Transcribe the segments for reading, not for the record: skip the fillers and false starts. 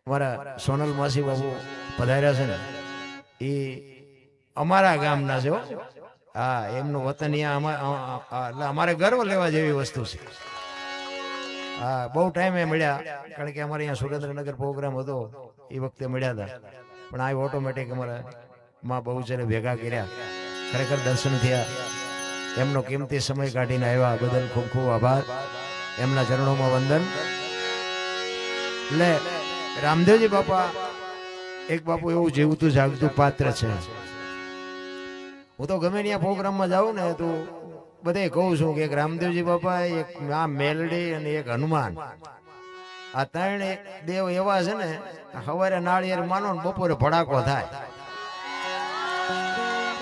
અમારા સોનલ માસી બાબુ પધાર્યા છે ને, એ અમારા ગામના છે. હા, એમનું વતન એટલે અમારે ગર્વ લેવા જેવી વસ્તુ છે. હા, બહુ ટાઈમે મળ્યા, કારણ કે અમારે અહીંયા સુરેન્દ્રનગર પ્રોગ્રામ હતો એ વખતે મળ્યા હતા, પણ આ ઓટોમેટિક અમારા માં બહુ જયારે ભેગા કર્યા, ખરેખર દર્શન થયા. એમનો કિંમતી સમય કાઢીને આવ્યા બદલ ખૂબ ખૂબ આભાર. એમના ચરણોમાં વંદન. એટલે રામદેવજી બાપા એક બાપુ એવું જીવતું જાગતું પાત્ર છે. હું તો ગમે ત્યાં પ્રોગ્રામમાં જાઉં ને તો બધે કહું છું કે એક રામદેવજી બાપા, એક આ મેલડી અને એક હનુમાન, આ ત્રણ દેવ એવા છે ને, સવારે નાળિયેર માનો ને બપોરે ભડાકો થાય.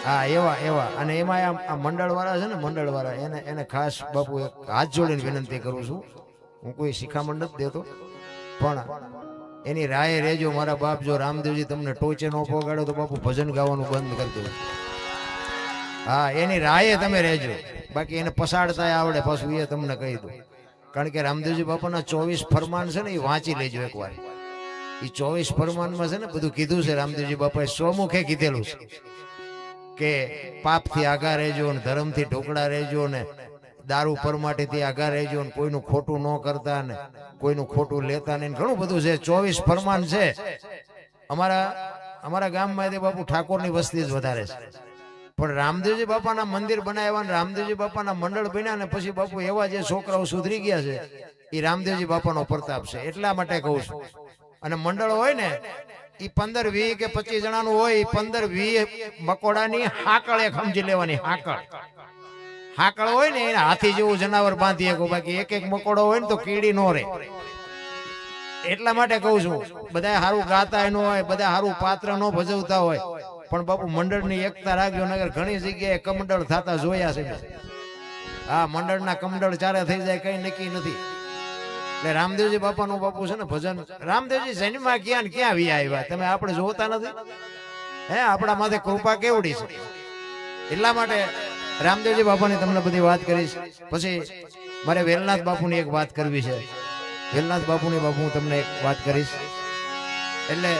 હા, એવા એવા. અને એમાં આ મંડળ વાળા છે ને, મંડળ વાળા એને ખાસ બાપુ એક હાથ જોડીને વિનંતી કરું છું. હું કોઈ શિખામણ નથી દેતો, પણ એની રાય રેજો મારા બાપ. જો રામદેવજી તમને ટોચે ન પહોંચાડો તો બાપુ ભજન ગાવાનું બંધ કરી દો. હા, એની રાયે તમે રહેજો, બાકી એને પસાડતા આવડે પાછું એ તમને કહી દઉં. કારણ કે રામદેવજી બાપાના 24 ફરમાન છે ને, એ વાંચી લેજો એકવાર. એ 24 ફરમાનમાં છે ને બધું કીધું છે. રામદેવજી બાપાએ સ્વમુખે કીધેલું છે કે પાપથી આગા રહેજો ને, ધર્મથી ઢોકળા રહેજો ને, દારૂ પરમાટીથી આગા રહેજો ને, કોઈનું ખોટું ન કરતા ને, કોઈનું ખોટું લેતા નહીં. ઘણું બધું છે, 24 ફરમાન છે. અમારા ગામમાં તે બાપુ ઠાકોરની વસ્તી જ વધારે છે, પણ રામદેવજી બાપાના મંદિર બનાવ્યા, રામદેવજી બાપાના મંડળ બન્યા ને પછી બાપુ એવા જે છોકરાઓ સુધરી ગયા છે, એ રામદેવજી બાપાનો પ્રતાપ છે. એટલા માટે કહું છું. અને મંડળ હોય ને, એ 15, 20 કે 25 જણાનું હોય, 15, 20 મકોડાની હાકળ એક સમજી લેવાની. હાકળ હોય ને એને હાથી જેવું જનાવર બાંધી શકો, બાકી એક એક મકોડો હોય ને તો કીડી નો રહે. એટલા માટે કહું છું, બધા સારું ગાતા ન હોય, બધા સારું પાત્ર નો ભજવતા હોય, પણ બાપુ મંડળની એકતા રાખજો. નગર ઘણી જગ્યાએ કમંડળ થતા જોયા છે. હા, મંડળના કમંડળ ચારે થઈ જાય કઈ નક્કી નથી. એટલે રામદેવજી બાપાનું બાપુ છે ને ભજન, રામદેવજી જન્મમાં ક્યાં ક્યાં વી આવ્યા તમે આપણે જોતા નથી? હે, આપણા માથે કૃપા કેવડી છે. એટલા માટે રામદેવજી બાપાની તમને બધી વાત કરીશ. પછી મારે વેલનાથ બાપુની એક વાત કરવી છે. વેલનાથ બાપુની બાપુ હું તમને એક વાત કરીશ. એટલે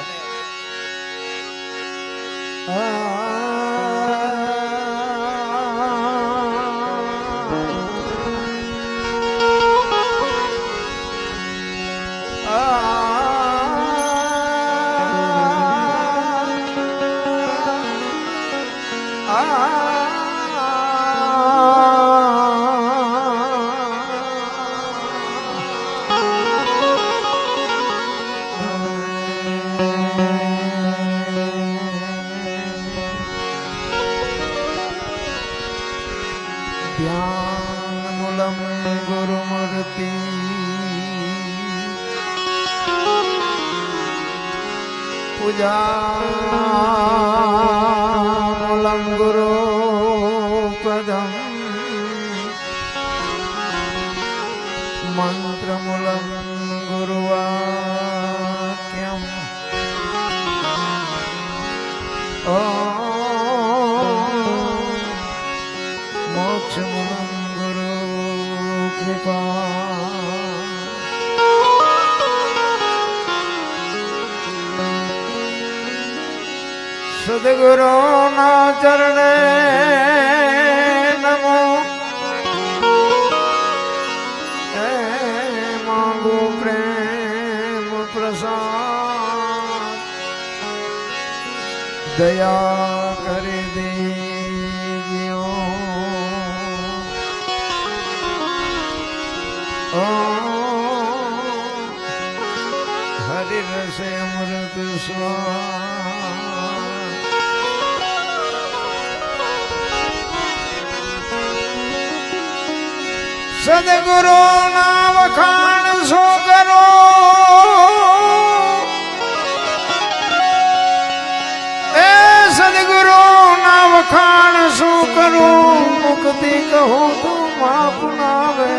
ધ્યાનમૂલમ ગુરુમૂર્તિ પૂજામૂલમ ગુરુપદમ મંત્રમૂલમ ગુરુવાક્યમ મોક્ષમૂલમ ગુરુ કૃપા. સદગુરુના ચરણે નમો. માંગુ પ્રેમ પ્રસાદ, દયા કરી દેજો. હરિ રસે અમૃત સ્વાદ. સદગુરુ ના વખાણ સો કરો, એ સદગુરુ ના વખાણ શું કરું, મુક્તિ કહું તું માપનાવે.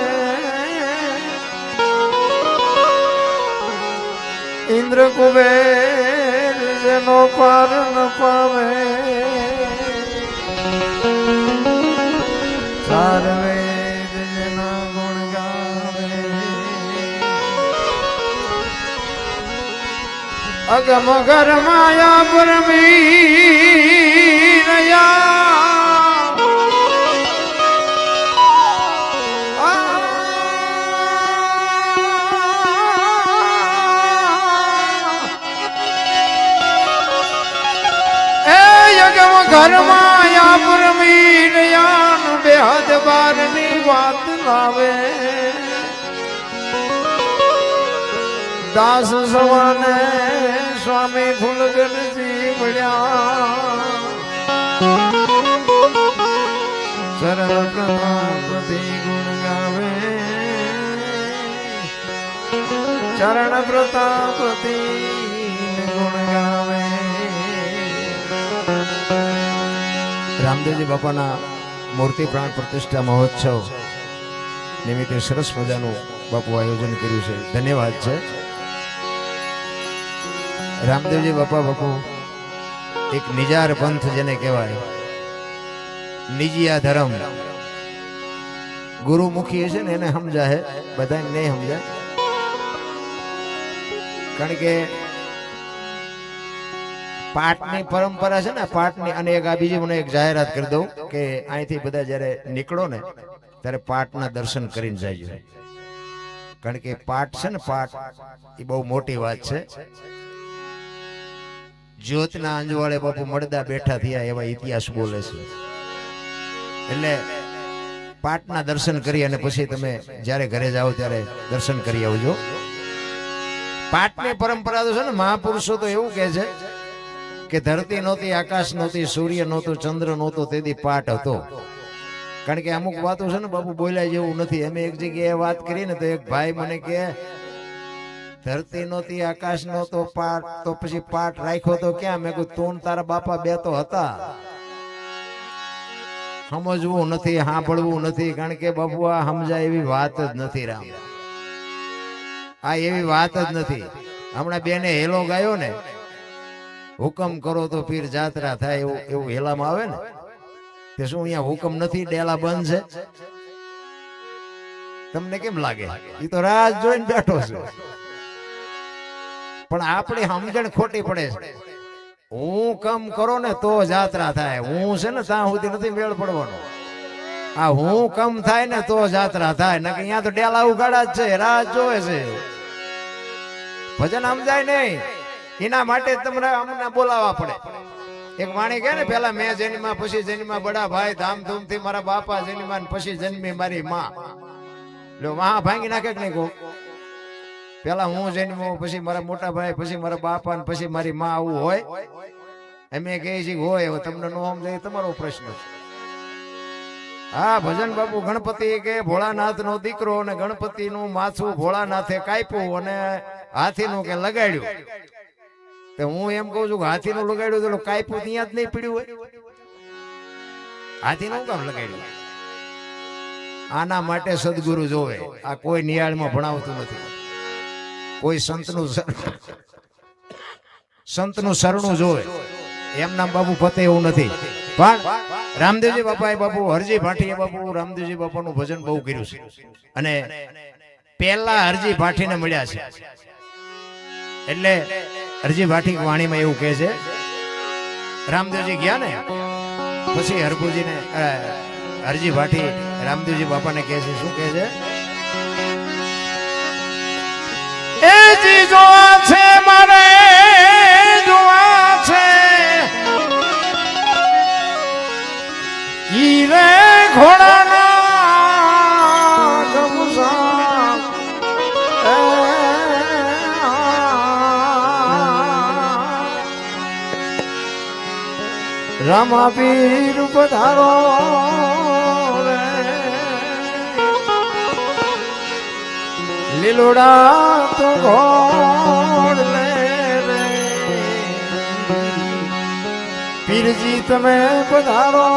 ઇન્દ્ર કુબેર જેનો પાર ન પાવે, સારવે અગમ ઘર માયા ઘરમાં પરમીરયાન બેહદ બારની વાત લાવે દાસ સવાને સ્વામી ફૂલગનજી મળ્યા સરળ પ્રતાપતિ ગુણ ગાવે ચરણ પ્રતાપતિ ગુણ ગાવે. રામદેવજી બાપાના મૂર્તિ પ્રાણ પ્રતિષ્ઠા મહોત્સવ નિમિત્તે સરસ મજાનું બાપુ આયોજન કર્યું છે. ધન્યવાદ છે. રામદેવજી બાપુ એક નિજાર પંથ જેને કહેવાય, નિજિયા ધર્મ. ગુરુમુખી છે ને એને સમજાય, બધા નહીં સમજાય. કારણ કે પાઠની પરંપરા છે ને, પાઠની. અને એક આ બીજી મને એક જાહેરાત કરી દઉં કે અહીંથી બધા જયારે નીકળો ને ત્યારે પાઠના દર્શન કરીને જાય. કારણ કે પાઠ છે ને, પાઠ એ બહુ મોટી વાત છે. જ્યોતના અંજવાળે બાપુ મળદા બેઠા થયા એવા ઇતિહાસ બોલે છે. એટલે પાઠના દર્શન કરી અને પછી તમે જ્યારે ઘરે જાઓ ત્યારે દર્શન કરી આવજો. પાઠની પરંપરા તો છે ને, મહાપુરુષો તો એવું કહે છે કે ધરતી નહોતી, આકાશ નહોતી, સૂર્ય નહોતો, ચંદ્ર નહોતો, તેથી પાઠ હતો. કારણ કે અમુક વાતો છે ને બાપુ બોલ્યા જેવું નથી. અમે એક જગ્યાએ વાત કરી ને તો એક ભાઈ મને કહે ધરતી નહોતી, આકાશ નહોતો, પાઠ તો પછી પાઠ રાખ્યો તો ક્યાં? મેં કહ્યું તું તારા બાપા બે તો હતા. સમજવું નથી, સાંભળવું નથી. કારણ કે બાપુ આ સમજાય એવી વાત જ નથી. રામ આ એવી વાત જ નથી. હમણાં બેને હેલો ગાયો ને, હુકમ કરો તો પીર જાત્રા થાય, એવું હેલામાં આવે ને. તે શું અહીંયા હુકમ નથી? ડેલા બંધ છે? તમને કેમ લાગે? એ તો રાહ જોઈને બેઠો છે. પણ આપણી સમજણ ખોટી પડે છે. હું કમ કરો ને તો જાત્રા થાય. હું છે ને ત્યાં સુધી નથી મેળ પડવાનો. આ હું કમ થાય ને તો જાત્રા થાય. ને અહીંયા તો ડેલા ઉગાડા જ છે, રાહ જોવે છે. ભજન સમજાય નહીં, એના માટે તમને અમને બોલાવવા પડે. એક વાણી કહે ને, પેલા મેં જન્મા પછી જન્મા બડા ભાઈ, ધામધૂમથી મારા બાપા જન્મા પછી જન્મી મારી માં. લો વાહ ભાંગી નાખે કે નહીં કહું? પેલા હું જન્મો, પછી મારા મોટા ભાઈ, પછી મારા બાપા, પછી મારી માં. આવું હોય? અમે કહીએ છીએ હોય. હવે તમને નો સમજાય તમારો પ્રશ્ન છે. હા, ભજન બાપુ ગણપતિ કે ભોળાનાથ નો દીકરો, અને ગણપતિ નું માથું ભોળાનાથે કાપ્યું અને હાથી નું કે લગાડ્યું. તો હું એમ કઉ છું કે હાથી નું લગાડ્યું તો કાપ્યું ત્યાં જ નહીં પીડ્યું હોય? હાથી નું કામ લગાડ્યું? આના માટે સદગુરુ જોવે. આ કોઈ નિયાળમાં ભણાવતું નથી. કોઈ સંતનું શરણું જોવે. એમના બાપુ પતે એવું નથી. પણ રામદેવજી બાપાએ બાપુ હરજી ભાટીએ બાપુ રામદેવજી બાપાનું ભજન બહુ કર્યું છે. અને પહેલા હરજી ભાટીને મળ્યા છે. એટલે હરજી ભાટી વાણીમાં એવું કહે છે, રામદેવજી ગયા ને પછી હરભુજીને હરજી ભાટી રામદેવજી બાપાને કહે છે, શું કહે છે? એ જી જોવા છે મારે, જોવા છે ઈ રે ઘોડાના ગમસા. રામા પીર પધારો રે, લીલોડા તો ઘોડ લે રે. પીરજી તમે પધારો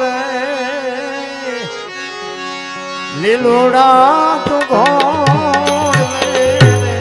રે, લીલોડા તો ઘોડ લે રે.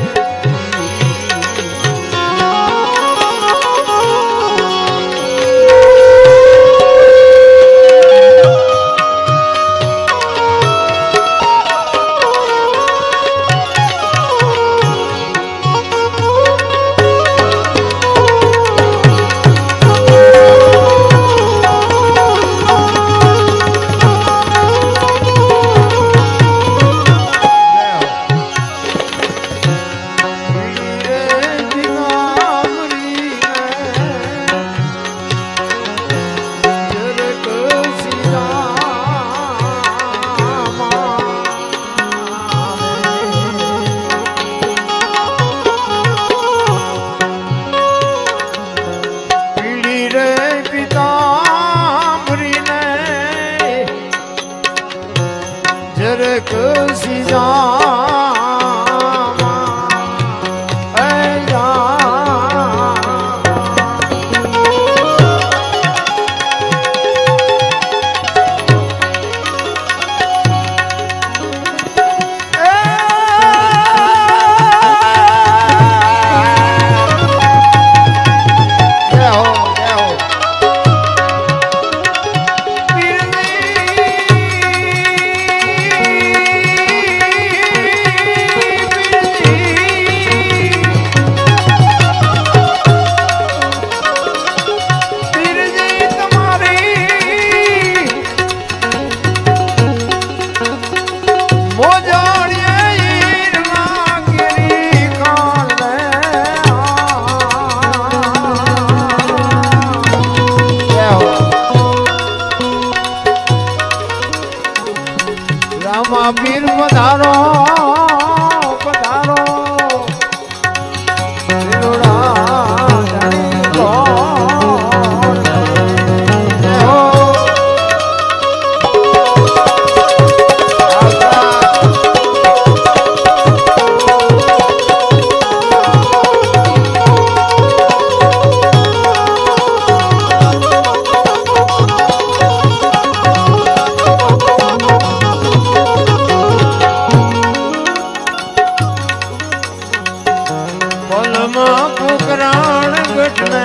બોલમાં કુકરાણ ગટને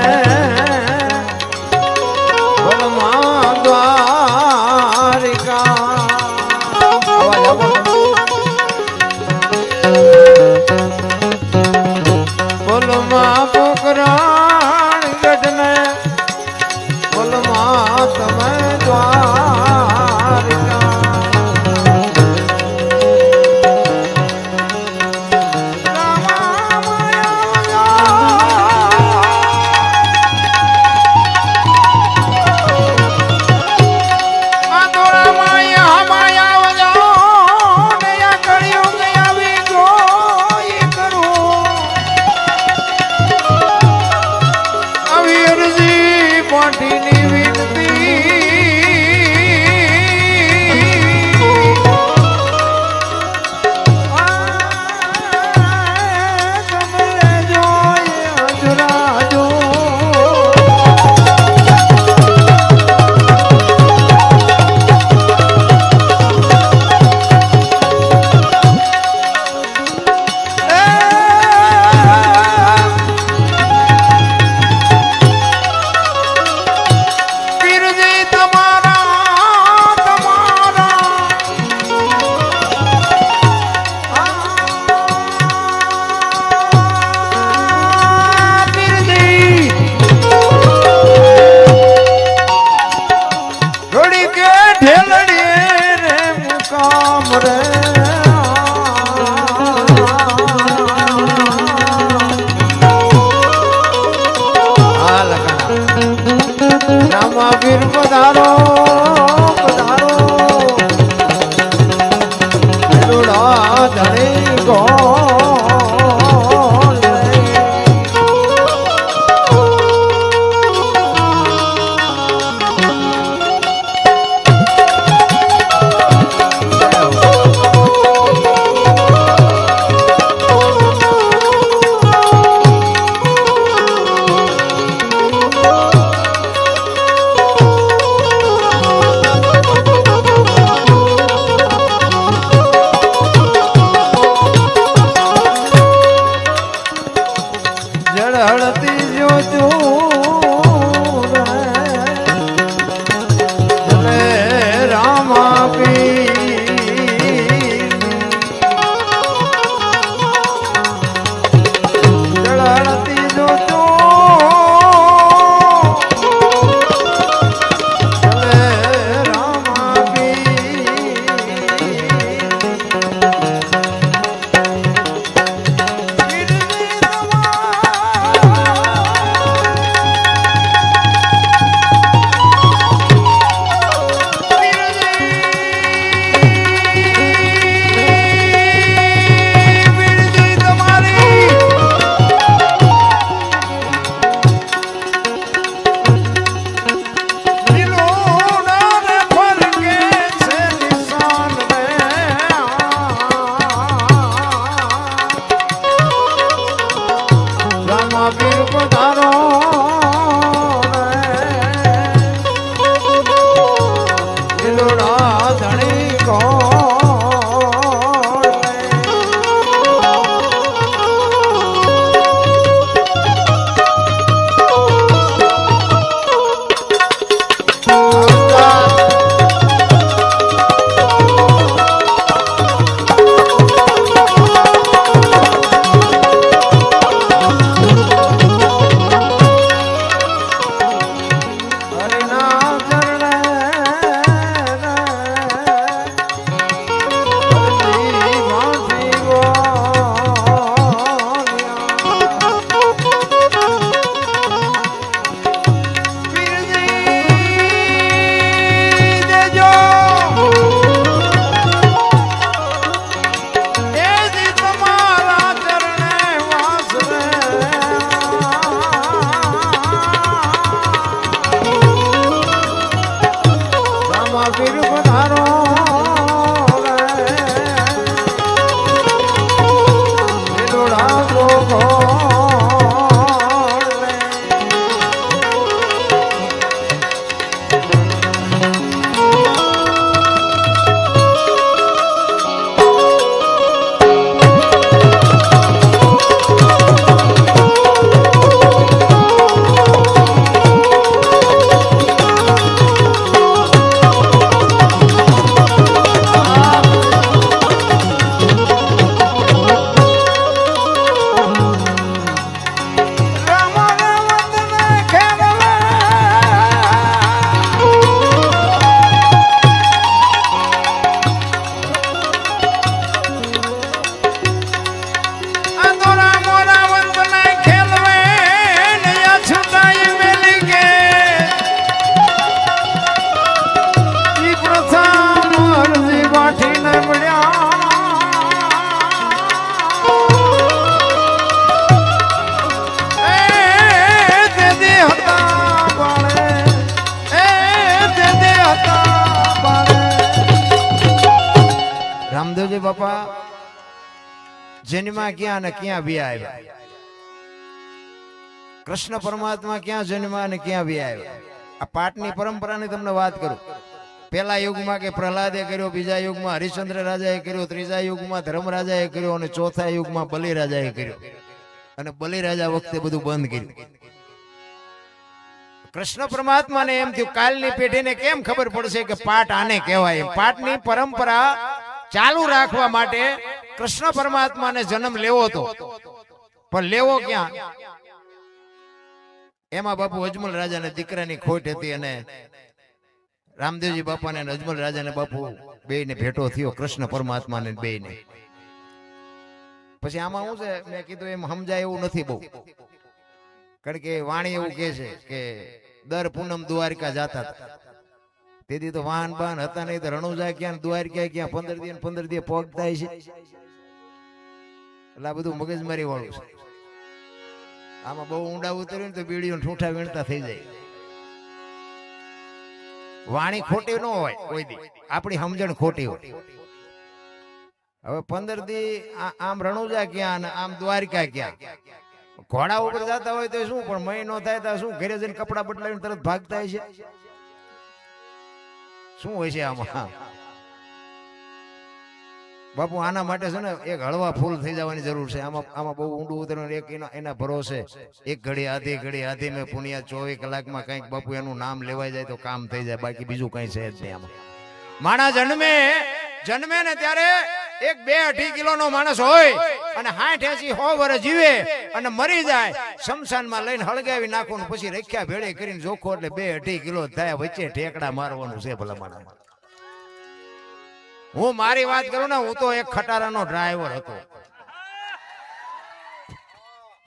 બોલમાં દ્વારિકા અવાજ આપો બોલમાં કુકરાણ ગટને બોલમાં તમે દ્વારિકા બાપા જન્મા ક્યાં અને ક્યાં વ્યા આવ્યા? કૃષ્ણ પરમાત્મા ક્યાં જન્મા અને ક્યાં વ્યા આવ્યા? આ પાઠની પરંપરાની તમને વાત કરું. પહેલા યુગમાં કે પ્રહલાદે કર્યો, બીજા યુગમાં હરિશ્ચંદ્ર રાજાએ કર્યો, ત્રીજા યુગમાં ધર્મરાજાએ કર્યો અને ચોથા યુગમાં બલિરાજાએ કર્યો. અને બલિરાજા વખતે બધું બંધ કર્યું. કૃષ્ણ પરમાત્માને એમ થયું કાલની પેઢીને કેમ ખબર પડશે કે પાઠ આને કહેવાય. પાઠની પરંપરા ચાલુ રાખવા માટે કૃષ્ણ પરમાત્માને જન્મ લેવો હતો, પણ લેવો ક્યાં? એમાં બાપુ અજમલ રાજાને દીકરાની ખોટ હતી અને રામદેવજી બાપાને અજમલ રાજાને બાપુ બેયને ભેટો થયો, કૃષ્ણ પરમાત્માને બેયને. પછી આમાં શું છે, મેં કીધું એમ સમજાય એવું નથી બહુ, કારણ કે વાણી એવું કહે છે કે દર પૂનમ દ્વારકા જાતા હતા. તેથી તો વાહન બાહન હતા નહીં, તો રણુજા ક્યાં દ્વારકા ક્યાં 15 દી પહોંચતા છે. એટલે આ બધું મગજમારી વાળું છે. આમાં બહુ ઊંડા ઉતર્યું ને તો બીડીઓ ઠૂઠા વીણતા થઈ જાય. વાણી ખોટી ન હોય કોઈ દી, આપણી સમજણ ખોટી હોય. હવે 15 દી આમ રણુજા ક્યાં અને આમ દ્વારકા ક્યાં. ઘોડા ઉપર જતા હોય તો શું, પણ મહિનો થાય તો શું ઘરે જઈને કપડા બદલાવીને તરત ભાગતા છે? શું હોય છે આમાં? બાપુ આના માટે છે ને એક હળવા ફૂલ થઈ જવાની જરૂર છે. આમાં બહુ ઊંડું ઉતરવાનું. એક એના ભરોસે એક ઘડી આધી મેં પુણ્યા 24 કલાકમાં કંઈક બાપુ એનું નામ લેવાઈ જાય તો કામ થઈ જાય. બાકી બીજું કઈ છે જ નહીં આમાં. માણસ જન્મે ને ત્યારે 1-2-2.5 કિલોનો માણસ હોય અને 60-80-100 વર્ષ જીવે અને મરી જાય. શમશાનમાં લઈને હળગાવી નાખો ને પછી રખ્યા ભેળે કરીને જોખો એટલે 2-2.5 કિલો થાય. વચ્ચે ઠેકડા મારવાનું છે ભલા માણસ. હું મારી વાત કરું ને, હું તો એક ખટારાનો ડ્રાઈવર હતો.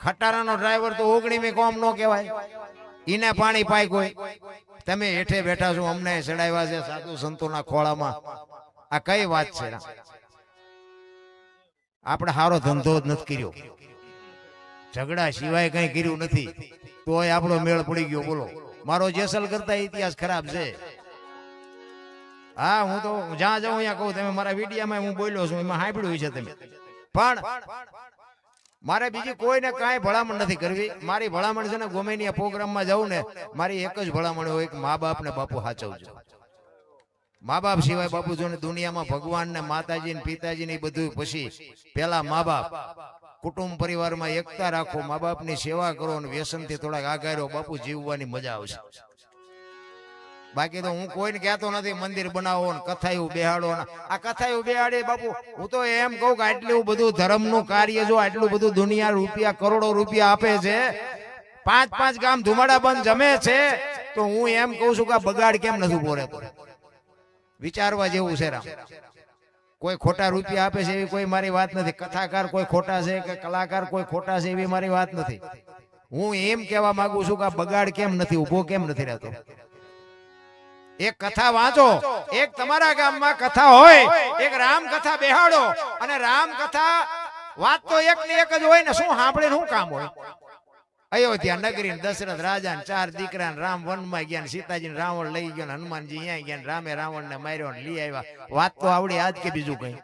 ખટારાનો ડ્રાઈવર તો 19મી કોમ નો કહેવાય. ઈને પાણી પાય કોઈ. તમે હેઠે બેઠા છો, અમને ચડાવ્યા છે સાધુ સંતોના ખોળામાં. આ કઈ વાત છે? આપણે સારો ધંધો જ નથી કર્યો, ઝઘડા સિવાય કઈ કર્યું નથી, તોય આપણો મેળ પડી ગયો. બોલો, મારો જેસલ કરતા ઇતિહાસ ખરાબ છે. હા, હું તો જ્યાં જાઉં અહીંયા કહું, તમે મારા વિડીયામાં હું બોલ્યો છું એમાં સાંભળ્યું છે તમે. પણ મારે બીજી કોઈને કાંઈ ભલામણ નથી કરવી. મારી ભલામણ છે ને, ગોમેની પ્રોગ્રામમાં જાઉં ને, મારી એક જ ભલામણ હોય કે મા બાપ ને બાપુ સાચવજો. મા બાપ સિવાય બાપુ જો ને દુનિયામાં ભગવાન ને માતાજી ને પિતાજી ને બધું, પછી પેલા મા બાપ. કુટુંબ પરિવારમાં એકતા રાખો, મા બાપ ની સેવા કરો અને વ્યસન થી થોડાક આગળ રહો. બાપુ જીવવાની મજા આવશે. બાકી તો હું કોઈને કહેતો નથી મંદિર બનાવો ને કથાયું બેહાડો. આ કથાયું બેહાડે બાપુ, હું તો એમ કહું કે આટલું બધું ધર્મનું કાર્ય, જો આટલું બધું દુનિયા રૂપિયા કરોડો રૂપિયા આપે છે, 5-5 ગામ ધુમાડા બંધ જમે છે, તો હું એમ કહું છું કે બગાડ કેમ નથી ઉભો રહેતો? વિચારવા જેવું છે રામ. કોઈ ખોટા રૂપિયા આપે છે એવી કોઈ મારી વાત નથી. કથાકાર કોઈ ખોટા છે કે કલાકાર કોઈ ખોટા છે એવી મારી વાત નથી. હું એમ કહેવા માંગુ છું કે બગાડ કેમ નથી ઉભો, કેમ નથી રહેતો? એક કથા વાંચો, એક તમારા ગામમાં કથા હોય, એક રામ કથા બેહાડો, અને રામ કથા વાત તો એક ને એક જ હોય ને, શું સાંભળીને શું કામ હોય? અયોધ્યા નગરી દશરથ રાજા 4 દીકરા રામ વનમાં ગયા, સીતાજી રાવણ લઈ ગયો, હનુમાનજી અહીંયા ગયા, રામે રાવણ ને માર્યો લઈ આવ્યા. વાત તો આવડી આજ કે બીજું કઈ?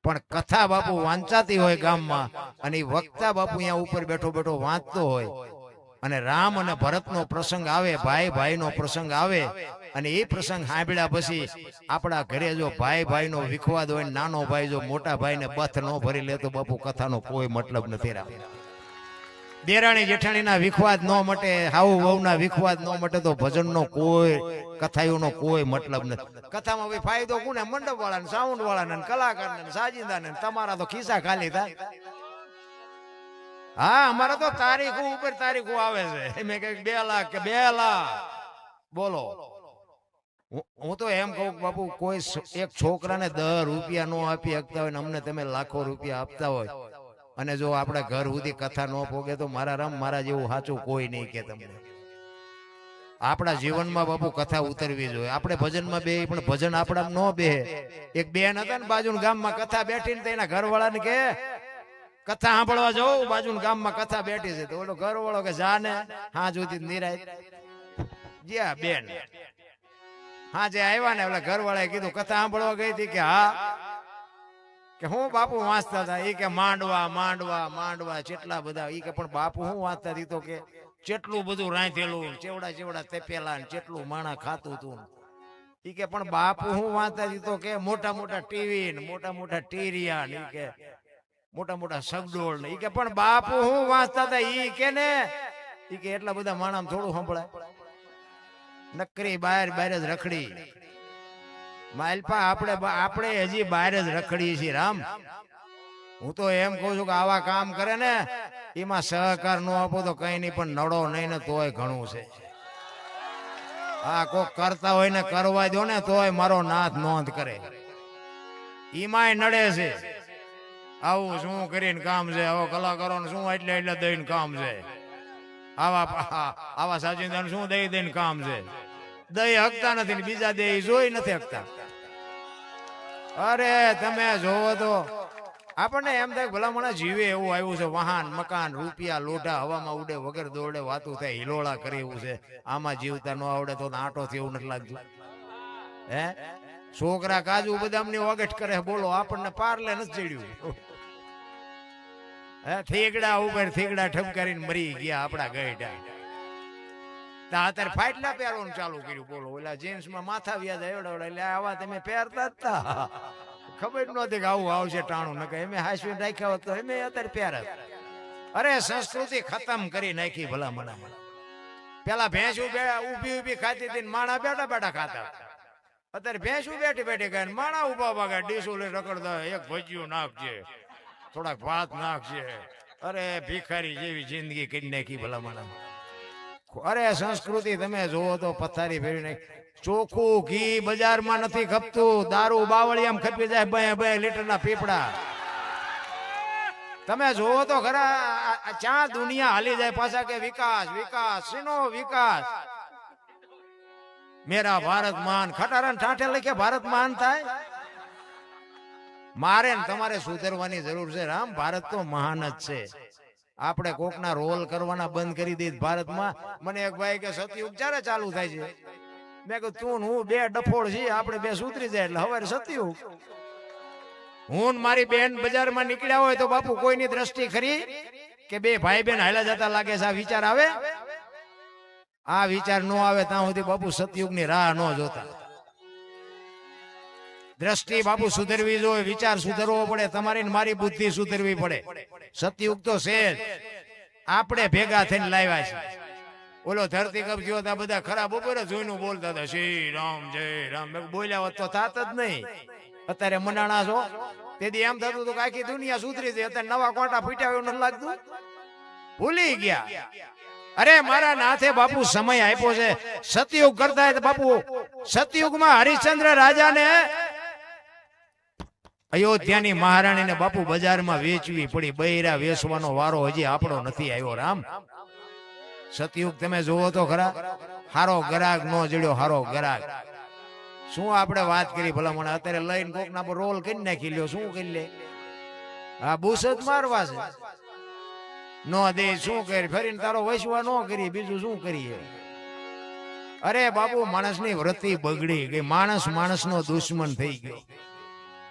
પણ કથા બાપુ વાંચાતી હોય ગામમાં, અને વક્તા બાપુ અહીંયા ઉપર બેઠો બેઠો વાંચતો હોય, અને રામ અને ભરતનો પ્રસંગ આવે, ભાઈ ભાઈનો પ્રસંગ આવે, અને એ પ્રસંગ સાંભળ્યા પછી આપણા ઘરે જો ભાઈ ભાઈનો વિખવાદ હોય, નાનો ભાઈ જો મોટા ભાઈને બથ ન ભરી લે, તો બાપુ કથાનો કોઈ મતલબ નથી. રામ દેરાણી જેઠાણીના વિખવાદ ન મટે, હાઉ વહુના વિખવાદ ન મટે, તો ભજનનો કોઈ, કથાયુનો કોઈ મતલબ નથી. કથામાં ભાઈ ફાયદો કોને? મંડપ વાળાને, સાઉન્ડ વાળાને, કલાકારને, સાજિંદાને. તમારા તો ખિસ્સા ખાલી થાય. હા, અમારા તો તારીખો ઉપર તારીખો આવે છે. મેં કઈક 2 લાખ કે 2 લાખ બોલો. હું તો એમ કહું બાપુ, કોઈ એક છોકરાને 10 રૂપિયા નો આપી શકતા હોય ને અમને તમે લાખો રૂપિયા આપતા હોય, અને જો આપણા ઘર સુધી કથા ન પોગે, તો મારા રામ, મારા જેવું સાચું કોઈ નહીં કે તમને. આપણા જીવનમાં બાપુ કથા ઉતરવી જોઈએ. આપણે ભજનમાં બે, પણ ભજન આપણા ન બે. એક બેન હતા ને બાજુના ગામમાં, કથા બેઠીને તો એના ઘરવાળાને કે કથા સાંભળવા જાઉં, બાજુના ગામમાં કથા બેઠી છે, તો ઓલો ઘરવાળો કે જા ને, હા જોતી નિરાય. જ્યાં બેન હા જે આવ્યા ને ઓલા ઘરવાળાએ કીધું કથા સાંભળવા ગઈ હતી કે હા કે હું બાપુ વાંચતા હતા એ કે માંડવા માંડવા માંડવા કેટલા બધા ઈ કે પણ બાપુ હું વાંચતા હતી તો કે કેટલું બધું રાંધેલું ચેવડા ચેવડા તપેલા ને કેટલું માણા ખાતું તું ઈ કે પણ બાપુ હું વાંચતા હતી તો કે મોટા મોટા ટીવી ને મોટા મોટા ટીરિયા ને ઈ કે મોટા મોટા સગડોળ ને ઈ કે પણ બાપુ હું વાંચતા હતા ઈ કે ને ઈ કે એટલા બધા માણા થોડું સંભળાય નકરી બહાર બહાર જ રખડી માલપા આપણે હજી બહાર જ રખડીએ છીએ રામ હું તો એમ કહું છું કે આવા કામ કરે ને એમાં સહકાર નો આપો તો કઈ નહીં પણ નડો નહીં ને તોય ઘણું છે હા કોક કરતા હોય ને કરવા દો ને તોય મારો નાથ નોંધ કરે ઈમાંય નડે છે આવું શું કરીને કામ છે આવો કલાકારો શું એટલે દઈને કામ છે આવા સાચીદાર શું દઈને કામ છે દઈ હકતા નથી ને બીજા દે જોઈ નથી હકતા અરે તમે જોવો તો આપણને એમ થાય ભલા મને જીવે એવું આવ્યું છે વાહન મકાન રૂપિયા લોઢા હવામાં ઉડે વગર દોડે વાતું થાય હિલોળા કરે એવું છે આમાં જીવતા ન આવડે તો આટો થી એવું નથી લાગતું હે છોકરા કાજુ બદામની ઓગટ કરે બોલો આપણને પારલે નથી ચડ્યું હે થીગડા ઉપર થીગડા ઠપકારીને મરી ગયા આપડા ગઈઢા અત્યારે ફાટલા પહેરવાનું ચાલુ કર્યું બોલો ઓલા જીન્સ માં માથા વ્યાજ એવડા એટલે આવા તમે પહેરતા જ તા ખબર નહોતી કે આવું આવશે ટાણું ન કે એમે હાસવીને રાખ્યા હોત તો એમે અત્યારે પહેરત અરે સંસ્કૃતિ ખતમ કરી નાખી ભલા મને પેલા ભેંસું ઉભી ઉભી ખાતી હતી માણા બેઠા બેઠા ખાતા અત્યારે ભેંસું બેઠી બેઠી ખાય માણા ઉભા ઉભા ખાય ડીસો લઈ રખડતા એક ભજીયું નાખજે થોડાક ભાત નાખજે અરે ભિખારી જેવી જિંદગી કરી નાખી ભલા મને અરે સંસ્કૃતિ તમે જોવો તો પથારી ફેરી નાખી ચોખ્ખું ઘી બજારમાં નથી ખપતું દારૂ બાવળિયામાં ખપી જાય 2 લીટરના પીપડા તમે જોવો તો ખરા ચા દુનિયા હાલી જાય પાછા કે વિકાસ વિકાસ શીનો વિકાસ મેરા ભારત મહાન ખટારા ઠાઠે લખે ભારત મહાન થાય મારે ને તમારે સુધરવાની જરૂર છે રામ ભારત તો મહાન જ છે આપણે કોકના રોલ કરવાના બંધ કરી દીધ ભારતમાં મને એક ભાઈ કે સતયુગ ક્યારે ચાલુ થાય છે મેં કહ્યું તું હું 2 ડફોળ છીએ આપણે 2 સુધરી જાય એટલે હવે સતયુગ હું મારી બેન બજારમાં નીકળ્યા હોય તો બાપુ કોઈની દ્રષ્ટિ ખરી કે 2 ભાઈ બેન હાલા જતા લાગે છે આ વિચાર આવે આ વિચાર નો આવે ત્યાં સુધી બાપુ સતયુગની રાહ ન જોતા દ્રષ્ટિ બાપુ સુધરવી જોઈએ વિચાર સુધરવો પડે તમારી ને મારી બુદ્ધિ સુધરવી પડે સતયુગ તો છે જ આપણે ભેગા થઈને લાવ્યા છે ઓલો ધરતી કપ થયો હતા બધા ખરાબ ઉપર જોઈને બોલતા હતા શ્રી રામ જય રામ બોલ્યા હોત તો થાત જ નહીં અત્યારે મનાણા છો તેથી એમ થતું હતું કે આખી દુનિયા સુધરી છે અત્યારે નવા કોટા ફૂટ્યા એવું નથી લાગતું ભૂલી ગયા અરે મારા નાથે બાપુ સમય આપ્યો છે સતયુગ કરતા બાપુ સતયુગમાં હરિશ્ચંદ્ર રાજાને અયોધ્યાની મહારાણીને બાપુ બજારમાં વેચવી પડી બૈરા વેચવાનો વારો હજી આપણો નથી આવ્યો રામ સતયુગ તમે જોવો તો ખરા હારો ગરાગ નો જડ્યો હારો ગરાગ શું આપણે વાત કરી ભલા મને અત્યારે લઈને કોક ના પર રોલ કરી નાખી લ્યો શું કરી લે આ બુસ જ મારવા છે નો દે શું કરી ફરીને તારો વૈસવા નો કરી બીજું શું કરીએ અરે બાપુ માણસની વૃત્તિ બગડી ગઈ માણસ માણસનો દુશ્મન થઈ ગયો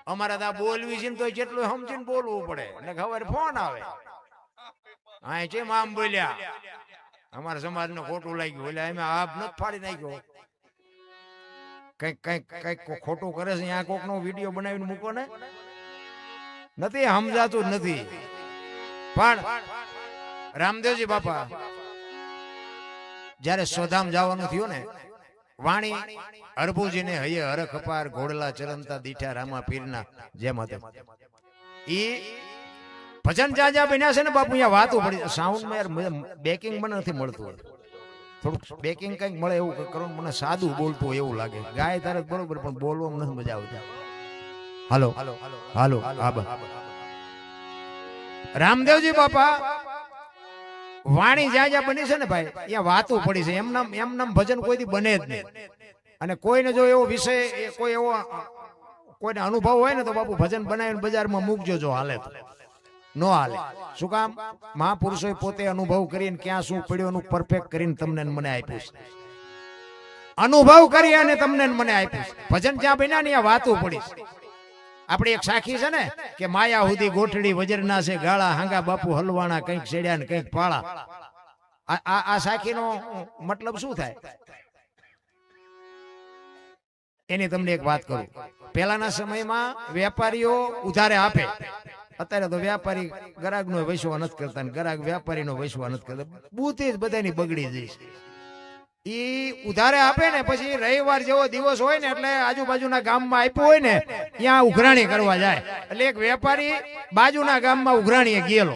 અમારે તો બોલવી છે ને તો જેટલું સમજીને બોલવું પડે એટલે ખબર ફોન આવે હા છે આમ બોલ્યા અમારા સમાજ ને ખોટું લાગ્યું એટલે અમે આપ નથી ફાડી નાખ્યો કઈક કઈક કઈક ખોટું કરે છે અહીંયા કોક નો વિડીયો બનાવીને મૂકો ને નથી સમજાતું નથી પણ રામદેવજી બાપા જયારે સોધામ જવાનું થયું ને વાણી અરભુજીને હૈયે હરખ અપાર ઘોડલા ચરંતા દીઠા રામા પીરના જેમ હતા ઈ ભજન જાજા બન્યા છે ને બાપુ અહીંયા વાતો પડી સાઉન્ડ માં બેકિંગ મને નથી મળતું થોડુંક બેકિંગ કઈક મળે એવું કરો મને સાદું બોલતું એવું લાગે ગાય તારે બરોબર પણ બોલવામાં નથી મજા આવતી હાલો હાલો આબા રામદેવજી બાપા વાણી જ્યાં જ્યાં બની છે ને ભાઈ ત્યાં વાતો પડી છે એમનામ ભજન કોઈથી બને જ નહીં અને કોઈને જો એવો વિષય કોઈ એવો કોઈને અનુભવ હોય ને તો બાપુ ભજન બનાવીને બજારમાં મૂકજો જો હાલે તો નો હાલે શું કામ મહાપુરુષોએ પોતે અનુભવ કરીને ક્યાં શું પડ્યો એનું પરફેક્ટ કરીને તમને મને આપ્યું છે અનુભવ કરી અને તમને મને આપ્યું. ભજન જ્યાં બન્યા ને ત્યાં વાતું પડી. આપણી એક સાખી છે ને કે માયા હુદી ગોઠડી વજરના છે ગાળા હાંગા બાપુ હલવાણા કંઈક છેડ્યા ને કંઈક પાળા. આ સાખીનો મતલબ શું થાય એની તમને એક વાત કરું. પહેલાના સમયમાં વેપારીઓ ઉધારે આપે. અત્યારે તો વ્યાપારી ગ્રાહકનો વૈસવા નથી કરતા ને ગ્રાહક વ્યાપારીનો વૈસવા નથી કરતા. બુદ્ધિ જ બધાની બગડી જઈશ. ઈ ઉધારે આપે ને પછી રવિવાર જેવો દિવસ હોય ને એટલે આજુબાજુના ગામમાં આપ્યું હોય ને ત્યાં ઉઘરાણી કરવા જાય. એટલે એક વેપારી બાજુના ગામમાં ઉઘરાણીએ ગયેલો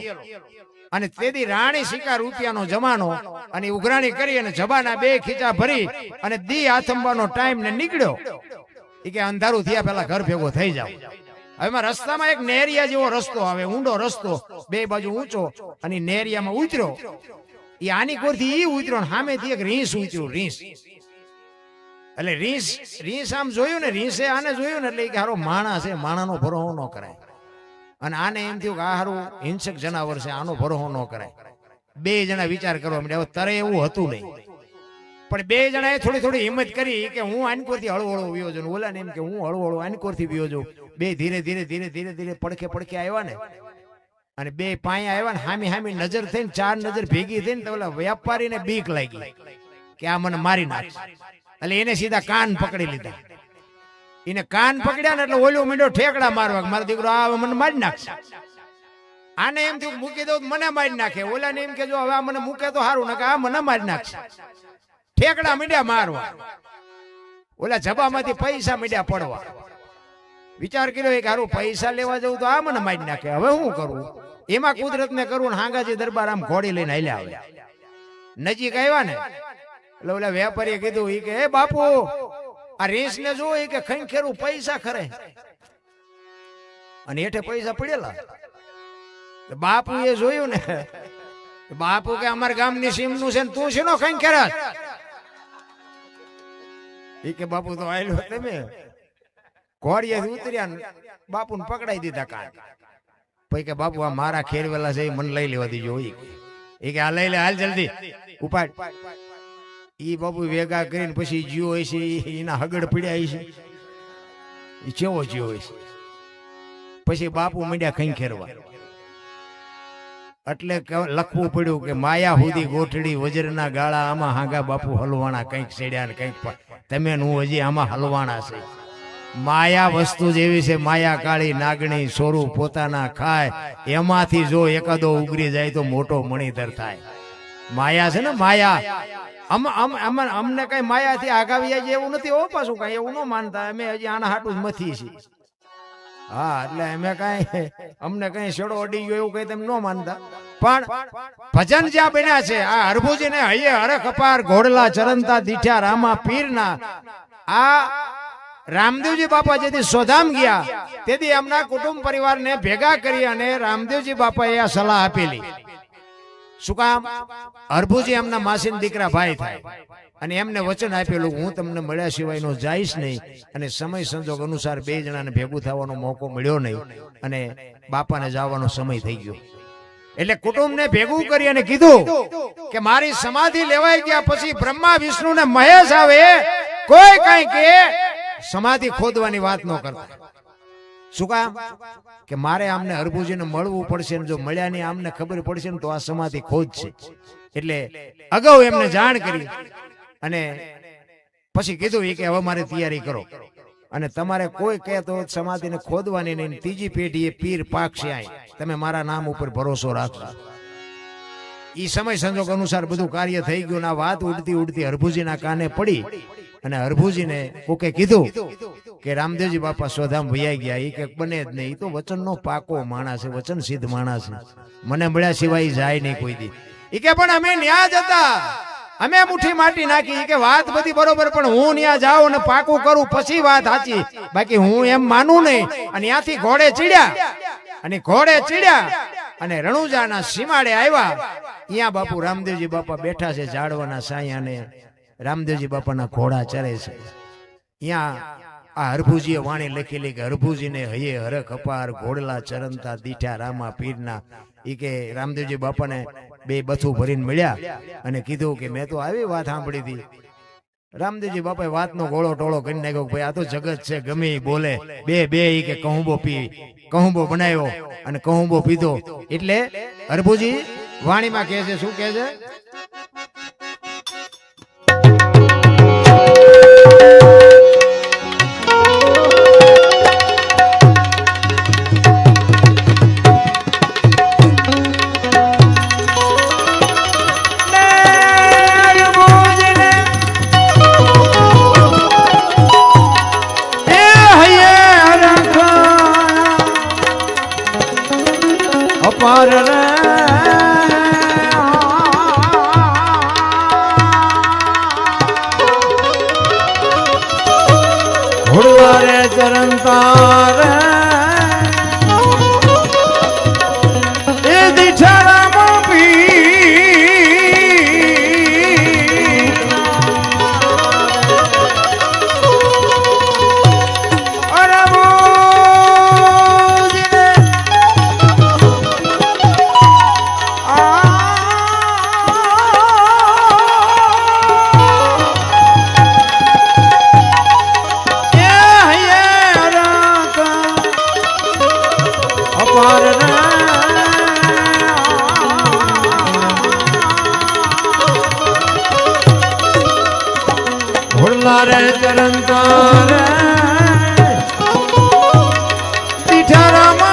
અને તેથી રાણી સિક્કા રૂપિયાનો જમાનો અને ઉઘરાણી કરી અને જબાના 2 ખીચા ભરી અને દી આથંબાનો ટાઈમ ને નીકળ્યો. એ કે અંધારું થયા પેલા ઘર ભેગો થઈ જાવ. હવે રસ્તામાં એક નેરિયા જેવો રસ્તો આવે, ઊંડો રસ્તો, 2 બાજુ ઊંચો, અને નેરિયામાં ઉતર્યો. એ આની કોરથી ઈ ઉતર્યો ને સામેથી એક રીંસ ઉતર્યું. રીંસ એટલે રીંસ આમ જોયું ને, રીંસે આને જોયું ને એટલે કે હારો માણસ છે, માણાનો ભરોહો ન કરાય. અને આને એમ થયું કે આ હારું હિંસક જનાવર છે, આનો ભરોહો ન કરાય. 2 જણા વિચાર કરવા માંડ્યા. તરે એવું હતું નહીં, પણ 2 જણાએ થોડી હિંમત કરી કે હું આનકોરથી હળવળો વ્યો જાઉં. ઓલા ને એમ કે હું હળવળો આનકોરથી વ્યો જાઉં. 2 ધીરે પડખે આવ્યા ને અને 2 પાયા આવ્યા ને હામી નજર થઈને 4 નજર ભેગી થઈને તો ઓલા વેપારીને બીક લાગી કે આ મને મારી નાખશે. એટલે એને સીધા કાન પકડી લીધા. એને કાન પકડ્યા ને એટલે ઓલો મીંડો ઠેકડા મારવા, મારો દીકરો આ મને મારી નાખશે. આને એમ થયું મૂકી દઉં મને મારી નાખે. ઓલા ને એમ કે જો હવે આ મને મૂકે તો સારું, ને આ મને મારી નાખશે. ઠેકડા મીંડ્યા મારવા. ઓલા જબામાંથી પૈસા મીંડ્યા પડવા. વિચાર કર્યો કે હારું પૈસા લેવા જવું તો આ મને મારી નાખે, હવે શું કરું? એમાં કુદરત ને કરવું. હાંગાજી દરબાર આમ ઘોડી લઈને હાલ્યા આવ્યા. નજીક આવ્યા ને એટલે ઓલા વેપારીએ કીધું ઈ કે હે બાપુ આ રીંસ ને જો કે ખંખેરું પૈસા ખરે અને હેઠે પૈસા પડેલા. બાપુ એ જોયું ને, બાપુ કે અમારા ગામની સીમ નું છે ને તું છે નો ખંખેરા. ઈ કે બાપુ તો આયલો તમે ઘોડિયાથી ઉતર્યા, બાપુ ને પકડાઈ દીધા કાન. પછી કે બાપુ આ મારા ખેરવેલા છે મને લઈ લેવા દીજો. એ કે આ લઈ લે, હાલ જલ્દી ઉપાડ. ઈ બાપુ ભેગા કરીને પછી જીવો હોય છે, એના હગડ પીડ્યા છે, એ ચેવો જીવો હોય છે. પછી બાપુ માંડ્યા ખંખેરવા. એટલે લખવું પડ્યું કે માયા હુદી ગોઠડી વજરના ગાળા આમાં હાંગા બાપુ હલવાણા કંઈક છેડ્યા ને કંઈક. તમે હું હજી આમાં હલવાણા છે. માયા વસ્તુ જેવી છે, માયા કાળી નાગણી સોરું પોતાના ખાય. એમાંથી જો એકાદો ઉગરી જાય તો મોટો મણિધર થાય. માયા છે ને માયા. અમને કઈ માયાથી આગાવી જાય એવું નથી હો. પાછું કઈ એવું ન માનતા. અમે હજી આના હાટું જ મથી છીએ. હા એટલે અમે કઈ અમને કઈ છેડો અડી ગયો એવું કઈ તેમ ન માનતા. પણ ભજન જ્યાં બન્યા છે આ હરભુજી ને હૈયે હરખ અપાર ઘોડલા ચરણતા દીઠા રામા પીરના. આ રામદેવજી બાપા જેથી સોધામ ગયા તેથી એમના કુટુંબ પરિવારને ભેગા કરી અને રામદેવજી બાપાએ આ સલાહ આપેલી. શું કામ? હરભુજી એમના માસીના દીકરા ભાઈ થાય અને એમને વચન આપેલું હું તમને મળ્યા સિવાય નો જઈશ નહીં. અને સમય સંજોગ અનુસાર 2 જણાને ભેગું થવાનો મોકો મળ્યો નહીં અને બાપાને જવાનો સમય થઈ ગયો. એટલે કુટુંબને ભેગું કરી અને કીધું કે મારી સમાધિ લેવાઈ ગયા પછી બ્રહ્મા વિષ્ણુ ને મહેશ આવે કોઈ કઈ કે સમાધિ ખોદવાની વાત ન કરતા. શું કામ? કે મારે આમને હરભુજીને મળવું પડશે ને જો મળ્યા નહીં આમને ખબર પડશે ને તો આ સમાધિ ખોદશે. એટલે અગાઉ એમને જાણ કરી અને પછી કીધું કે હવે મારે તૈયારી કરો અને તમારે કોઈ કહે તો સમાધિને ખોદવાની નહીં. 3જી પેઢી એ પીર પાકશે. તમે મારા નામ ઉપર ભરોસો રાખો. ઈ સમય સંજોગ અનુસાર બધું કાર્ય થઈ ગયું. આ વાત ઉડતી હરભુજીના કાને પડી અને હરભુજીને કોકે કીધું કે રામદેવજી બાપા સ્વધામ વૈયા ગયા. એ કે બને જ નહીં, એ તો વચનનો પાકો માણસ છે, વચન સિદ્ધ માણસ છે, મને મળ્યા સિવાય જાય નહીં કોઈ દી. એ કે પણ અમે ન્યા જતા, અમે મુઠ્ઠી માટી નાખી કે વાત બધી બરોબર, પણ હું ન્યા જાઉં ને પાકું કરું પછી વાત સાચી, બાકી હું એમ માનું નહીં. અને ત્યાંથી ઘોડે ચીડ્યા અને રણુજાના સીમાડે આવ્યા. અહીંયા બાપુ રામદેવજી બાપા બેઠા છે ઝાડવાના સાયા ને રામદેવજી બાપાના ઘોડા ચરે છે. ત્યાં આ હરભુજીએ વાણી લખેલી કે હરભુજીને હૈયે હરખ અપાર ઘોડલા ચરણતા દીઠા રામા પીરના. ઈ કે રામદેવજી બાપાને 2 બથું ભરીને મળ્યા અને કીધું કે મેં તો આવી વાત સાંભળી હતી રામદેવજી બાપાએ વાતનો ગોળો ટોળો કરી નાખ્યો ભાઈ આ તો જગત છે ગમે ઈ બોલે બે ઈ કે કહુંબો બનાવ્યો અને કહુંબો પીધો એટલે હરભુજી વાણીમાં કહે છે શું કહે છે ઘોડવારે ચરણતાર એ દીઠારામાં રે ચરણતાર દીઠારામાં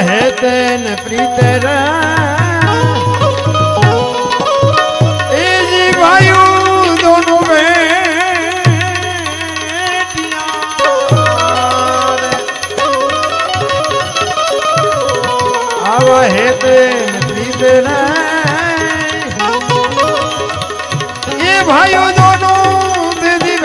हेतन प्रीतर ए जी भाइयों दोनों आवा हेतन प्रीतर ये भाइयों दोनों दीदी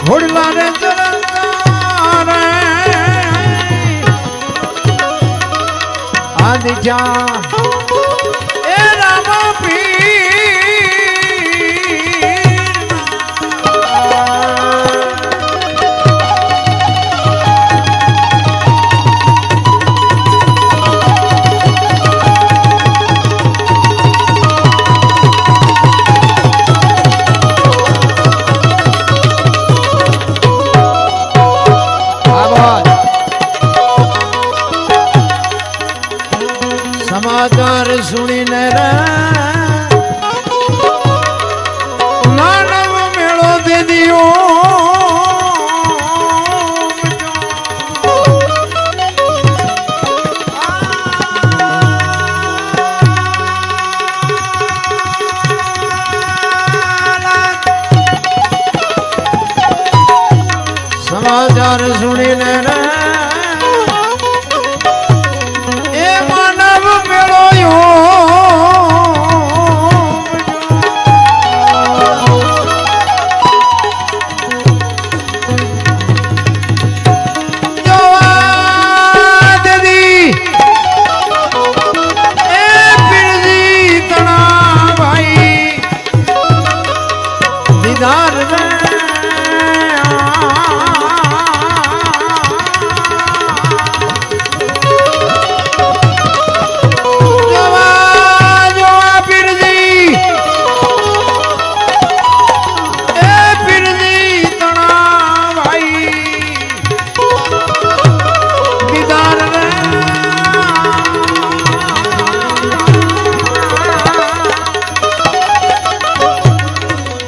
ઘોડલા આદિ જા એ રામા समाचार सुनीने नानव मेड़ो दे दियो समाचार सुनीने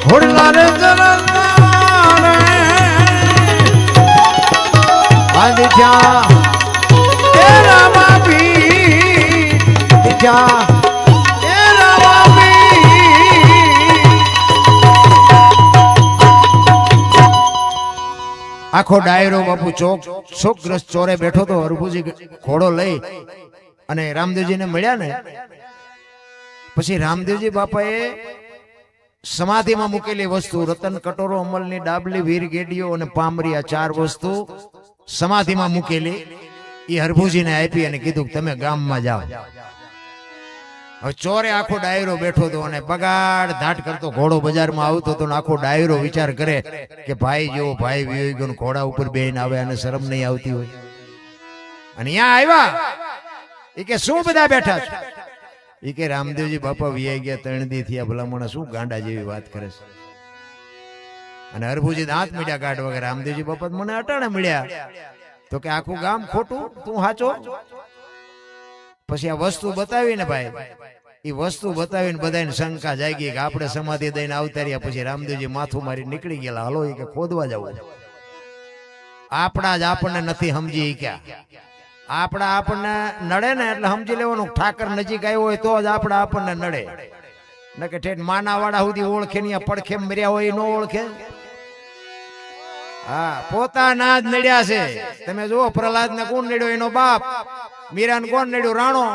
ખોડલા રે જરતા આદિત્યા એ રામા પી દિત્યા એ રામા પી આખો ડાયરો બાપુ શોકગ્રસ્ત ચોરે બેઠો તો હરભુજી ઘોડો લઈ અને રામદેવજીને મળ્યા ને પછી રામદેવજી બાપાએ સમાધિમાં મૂકેલી વસ્તુ રતન કટોરો અમલની ડાબલી વીર ગેડીઓ અને પામરી આ 4 વસ્તુ સમાધિમાં મૂકેલી એ હરભુજીને આપી અને કીધું કે તમે ગામમાં જાઓ. હવે ચોરે આખો ડાયરો બેઠો હતો અને બગાડ ધાટ કરતો ઘોડો બજારમાં આવતો હતો ને આખો ડાયરો વિચાર કરે કે ભાઈ જેવો ભાઈ વિયો ગયો ને ઘોડા ઉપર બેહીને આવે અને શરમ નહીં આવતી હોય. અને અહીંયા આવ્યા એ કે શું બધા બેઠા છે? એ કે રામદેવજી બાપા વિયાઈ ગયા 3 દી થયા, ભલામણ શું ગાંડા જેવી વાત કરે છે. અને હરભુજી દાંત મીડ્યા કાઢવા કે રામદેવજી બાપા મને અટાણે મળ્યા તો કે આખું ગામ ખોટું, તું સાચો. પછી આ વસ્તુ બતાવીને ભાઈ એ વસ્તુ બતાવીને બધાને શંકા જાગી કે આપણે સમાધિ દઈને આવતા રહ્યા. પછી રામદેવજી માથું મારી નીકળી ગયેલા, હાલો એ કે ખોદવા જવું. આપણા જ આપણને નથી સમજી ક્યાં, આપણા આપણને નડે ને એટલે સમજી લેવાનું ઠાકર નજીક આવ્યો હોય તો જ આપણા આપણને નડે. ન કે ઠેઠ માના વાળા સુધી ઓળખે ને પડખે મર્યા હોય એ ન ઓળખે. હા, પોતાના જ નડ્યા છે. તમે જુઓ પ્રહલાદ ને કોણ નડ્યો? એનો બાપ. મીરા ને કોણ નડ્યો? રાણો.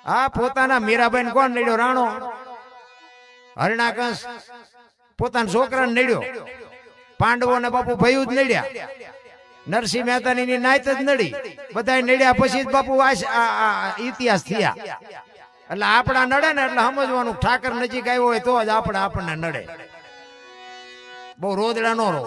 હા, પોતાના મીરાબાઈ ને કોણ નડ્યો? રાણો. હરણાકંસ પોતાના છોકરાને નડ્યો. પાંડવો ને બાપુ ભયું જ નડ્યા. નરસિંહ મહેતાની નાયત જ નડી. બધા નડ્યા પછી જ બાપુ ઇતિહાસ થયા. એટલે આપણા નડે ને એટલે સમજવાનું ઠાકર નજીક આવ્યો હોય તો જ આપણને નડે. બહુ રોદડા નો રહો.